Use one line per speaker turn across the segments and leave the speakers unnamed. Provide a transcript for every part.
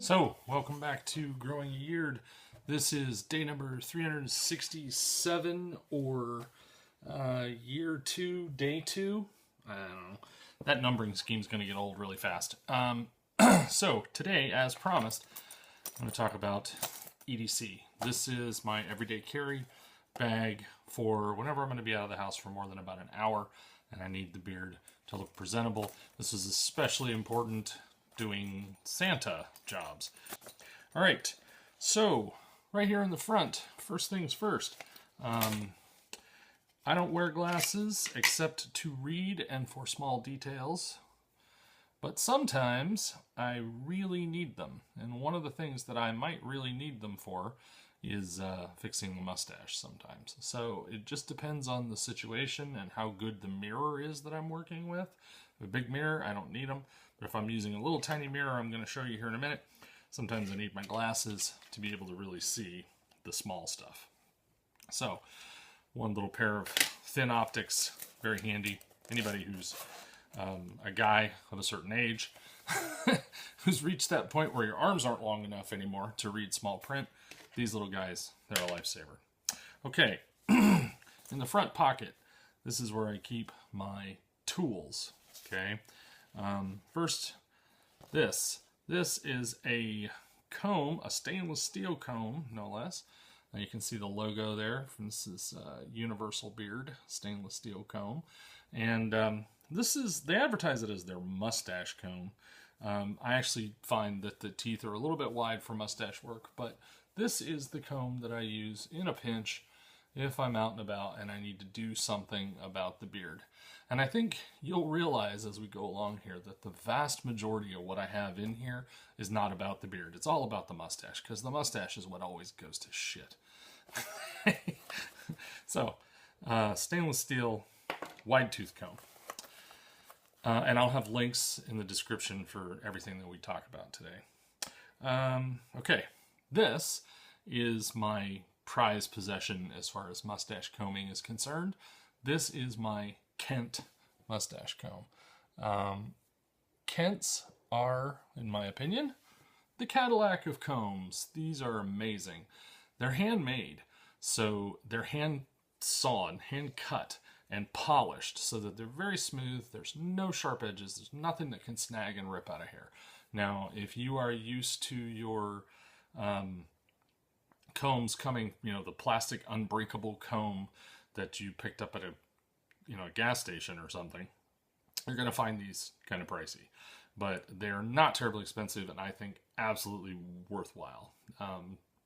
So, welcome back to Growing a Yeard. This is day number 367 or year 2, day 2. I don't know. That numbering scheme is going to get old really fast. So, today, as promised, I'm going to talk about EDC. This is my everyday carry bag for whenever I'm going to be out of the house for more than about an hour and I need the beard to look presentable. This is especially important doing Santa jobs. All right, so right here in the front, first things first, I don't wear glasses except to read and for small details, but sometimes I really need them. And one of the things that I might really need them for is fixing the mustache sometimes. So it just depends on the situation and how good the mirror is that I'm working with. A big mirror, I don't need them. But if I'm using a little tiny mirror, I'm going to show you here in a minute, sometimes I need my glasses to be able to really see the small stuff. So, one little pair of thin optics, very handy. Anybody who's a guy of a certain age, who's reached that point where your arms aren't long enough anymore to read small print, these little guys, they're a lifesaver. Okay, in the front pocket, this is where I keep my tools, okay? First, this is a comb, a stainless steel comb, no less. Now you can see the logo there. This is Universal Beard stainless steel comb, and they advertise it as their mustache comb. I actually find that the teeth are a little bit wide for mustache work, but this is the comb that I use in a pinch if I'm out and about and I need to do something about the beard. And I think you'll realize as we go along here that the vast majority of what I have in here is not about the beard. It's all about the mustache, because the mustache is what always goes to shit. So, stainless steel wide tooth comb. And I'll have links in the description for everything that we talk about today. Okay, this is my prized possession as far as mustache combing is concerned. This is my Kent mustache comb. Kents are, in my opinion, the Cadillac of combs. These are amazing. They're handmade, so they're hand sawn, hand cut, and polished so that they're very smooth. There's no sharp edges. There's nothing that can snag and rip out of hair. Now, if you are used to your combs coming, the plastic unbreakable comb that you picked up at a gas station or something, you're going to find these kind of pricey. But they're not terribly expensive, and I think absolutely worthwhile.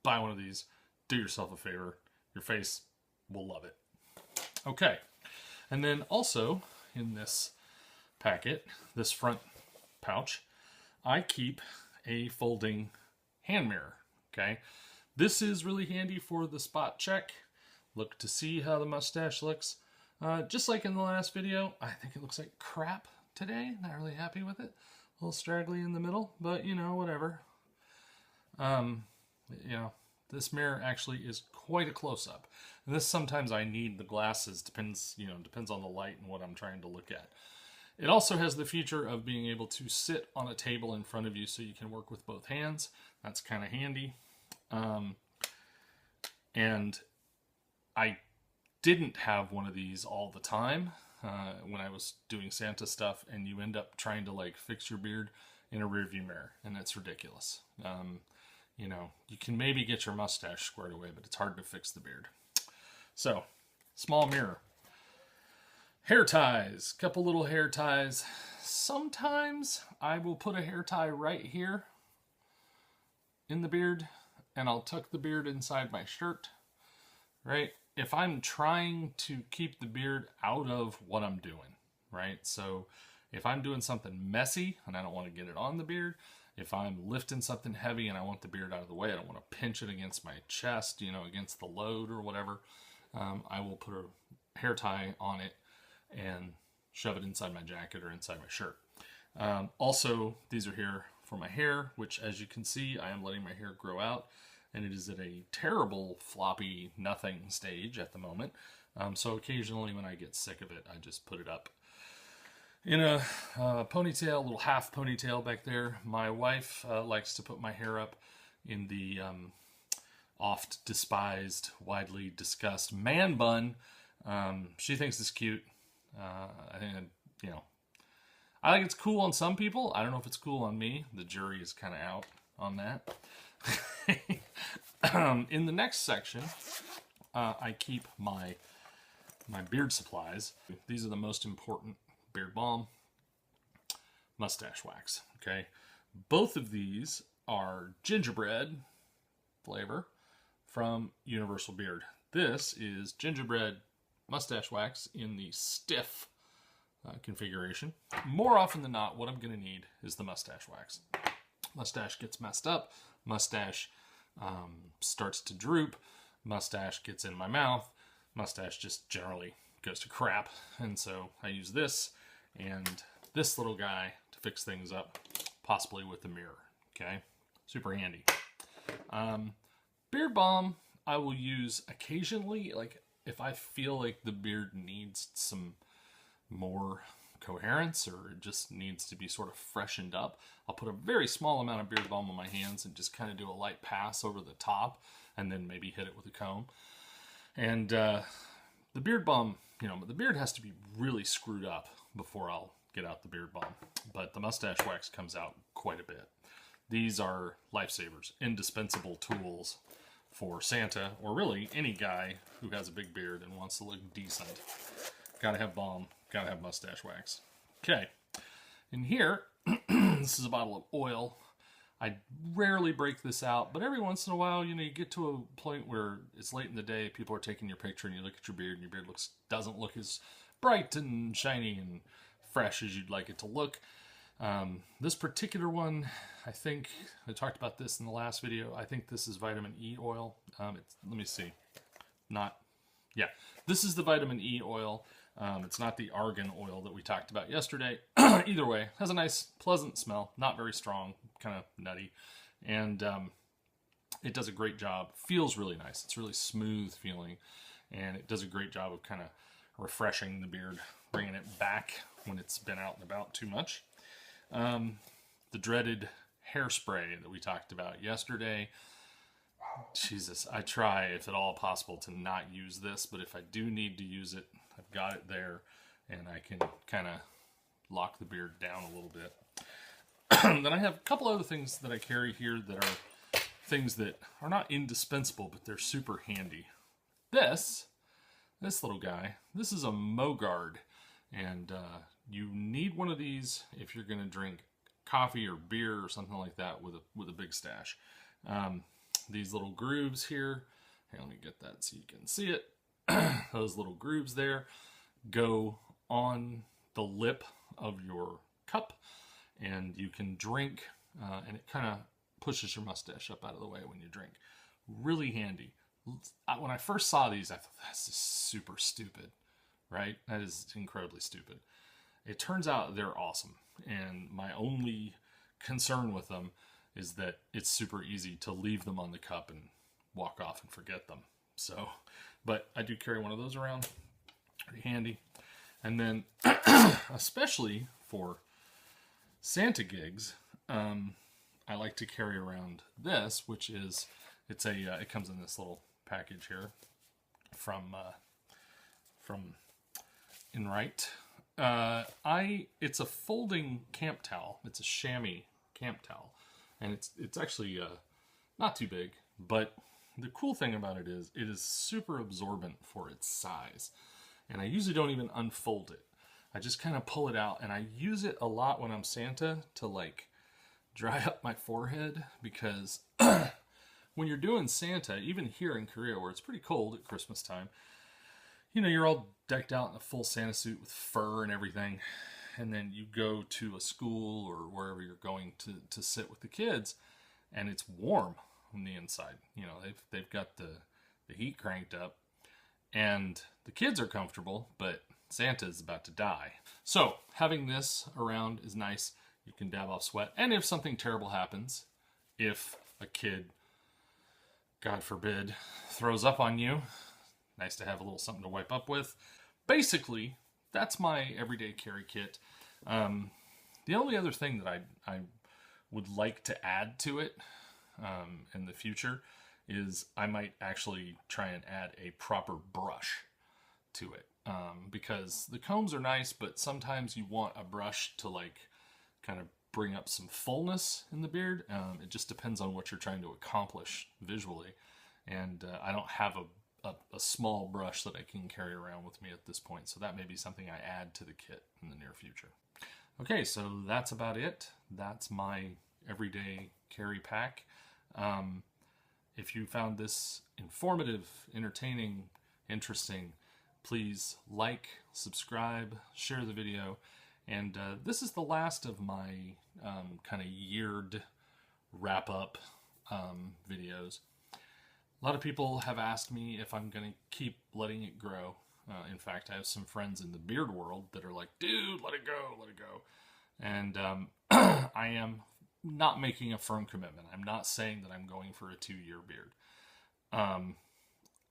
Buy one of these, do yourself a favor. Your face will love it. Okay, and then also in this packet, this front pouch, I keep a folding hand mirror, okay? This is really handy for the spot check. Look to see how the mustache looks. Just like in the last video, I think it looks like crap today. Not really happy with it. A little straggly in the middle, but whatever. This mirror actually is quite a close-up. And this sometimes I need the glasses, depends on the light and what I'm trying to look at. It also has the feature of being able to sit on a table in front of you so you can work with both hands. That's kind of handy. And I didn't have one of these all the time when I was doing Santa stuff, and you end up trying to fix your beard in a rearview mirror, and it's ridiculous. You can maybe get your mustache squared away, but it's hard to fix the beard. So, small mirror. Hair ties, couple little hair ties. Sometimes I will put a hair tie right here in the beard, and I'll tuck the beard inside my shirt, right? If I'm trying to keep the beard out of what I'm doing, right? So if I'm doing something messy and I don't want to get it on the beard, if I'm lifting something heavy and I want the beard out of the way, I don't want to pinch it against my chest, against the load or whatever, I will put a hair tie on it and shove it inside my jacket or inside my shirt. Also, these are here for my hair, which as you can see, I am letting my hair grow out, and it is at a terrible floppy nothing stage at the moment. So occasionally when I get sick of it, I just put it up in a ponytail, a little half ponytail back there. My wife likes to put my hair up in the oft despised, widely discussed man bun. She thinks it's cute. I think, you know, I think it's cool on some people. I don't know if it's cool on me. The jury is kind of out on that. In the next section, I keep my beard supplies. These are the most important: beard balm, mustache wax. Okay, both of these are gingerbread flavor from Universal Beard. This is gingerbread mustache wax in the stiff configuration. More often than not, what I'm going to need is the mustache wax. Mustache gets messed up. Mustache starts to droop. Mustache gets in my mouth. Mustache just generally goes to crap. And so I use this and this little guy to fix things up, possibly with the mirror. Okay, super handy. Beard balm I will use occasionally, like if I feel like the beard needs some more coherence or it just needs to be sort of freshened up. I'll put a very small amount of beard balm on my hands and just kind of do a light pass over the top and then maybe hit it with a comb. And the beard balm, you know, the beard has to be really screwed up before I'll get out the beard balm. But the mustache wax comes out quite a bit. These are lifesavers, indispensable tools for Santa, or really any guy who has a big beard and wants to look decent. Gotta have balm, gotta have mustache wax. Okay, in here, this is a bottle of oil. I rarely break this out, but every once in a while, you know, you get to a point where it's late in the day, people are taking your picture, and you look at your beard, and your beard doesn't look as bright and shiny and fresh as you'd like it to look. This particular one, I think, I talked about this in the last video, I think this is vitamin E oil. Let me see. This is the vitamin E oil. It's not the argan oil that we talked about yesterday. Either way, has a nice, pleasant smell. Not very strong, kind of nutty. And it does a great job. Feels really nice. It's really smooth feeling. And it does a great job of kind of refreshing the beard, bringing it back when it's been out and about too much. The dreaded hairspray that we talked about yesterday. Jesus, I try, if at all possible, to not use this, but if I do need to use it, I've got it there, and I can kind of lock the beard down a little bit. Then I have a couple other things that I carry here that are things that are not indispensable, but they're super handy. This little guy, this is a Mogard, and you need one of these if you're going to drink coffee or beer or something like that with a big stash. These little grooves here, here, let me get that so you can see it. Those little grooves there go on the lip of your cup, and you can drink, and it kind of pushes your mustache up out of the way when you drink. Really handy. When I first saw these, I thought, that's just super stupid, right? That is incredibly stupid. It turns out they're awesome, and my only concern with them is that it's super easy to leave them on the cup and walk off and forget them. So, but I do carry one of those around, pretty handy. And then, especially for Santa gigs, I like to carry around this, which is, it comes in this little package here from Enright. It's a folding camp towel. It's a chamois camp towel. And it's actually not too big, but the cool thing about it is super absorbent for its size. And I usually don't even unfold it. I just kind of pull it out, and I use it a lot when I'm Santa to like dry up my forehead, because when you're doing Santa, even here in Korea where it's pretty cold at Christmas time, you know, you're all decked out in a full Santa suit with fur and everything. And then you go to a school or wherever you're going to sit with the kids, and it's warm on the inside. You know, they've got the heat cranked up, and the kids are comfortable, but Santa's about to die. So having this around is nice. You can dab off sweat. And if something terrible happens, if a kid, God forbid, throws up on you, nice to have a little something to wipe up with. Basically, that's my everyday carry kit. The only other thing that I would like to add to it in the future is I might actually try and add a proper brush to it, because the combs are nice, but sometimes you want a brush to like kind of bring up some fullness in the beard. It just depends on what you're trying to accomplish visually, and I don't have a small brush that I can carry around with me at this point, so that may be something I add to the kit in the near future. Okay, so that's about it. That's my everyday carry pack. If you found this informative, entertaining, interesting, please like, subscribe, share the video. And this is the last of my kind of yeared wrap-up videos. A lot of people have asked me if I'm going to keep letting it grow. In fact, I have some friends in the beard world that are like, dude, let it go, let it go. And I am not making a firm commitment. I'm not saying that I'm going for a 2-year beard.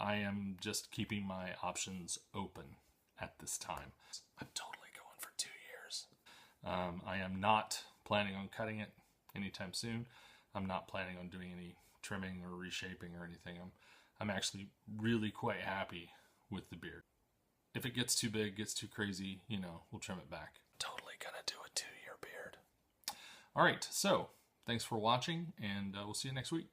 I am just keeping my options open at this time. I'm totally going for 2 years. I am not planning on cutting it anytime soon. I'm not planning on doing any trimming or reshaping or anything. I'm actually really quite happy with the beard. If it gets too big, gets too crazy, you know, we'll trim it back. Totally gonna do a 2-year beard. All right, so thanks for watching, and we'll see you next week.